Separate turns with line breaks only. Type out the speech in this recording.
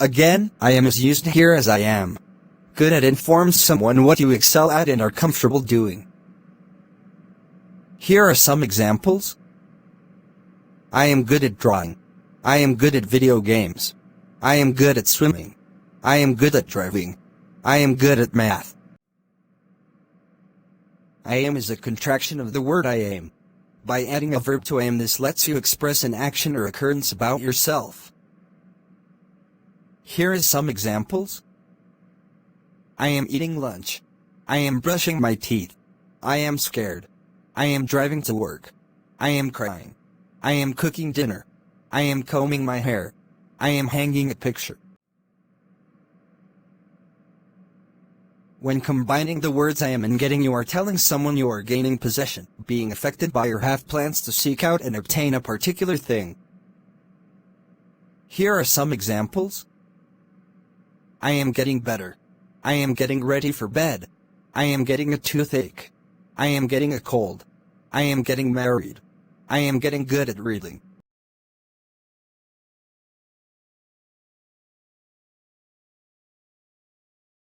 Again, I am is used here as I am. Good at informs someone what you excel at and are comfortable doing. Here are some examples. I am good at drawing. I am good at video games. I am good at swimming. I am good at driving. I am good at math. I am is a contraction of the word I am. By adding a verb to am, this lets you express an action or occurrence about yourself. Here is some examples. I am eating lunch. I am brushing my teeth. I am scared. I am driving to work. I am crying. I am cooking dinner. I am combing my hair. I am hanging a picture. When combining the words I am and getting, you are telling someone you are gaining possession, being affected by, or have plans to seek out and obtain a particular thing. Here are some examples. I am getting better. I am getting ready for bed. I am getting a toothache. I am getting a cold. I am getting married. I am getting good at reading.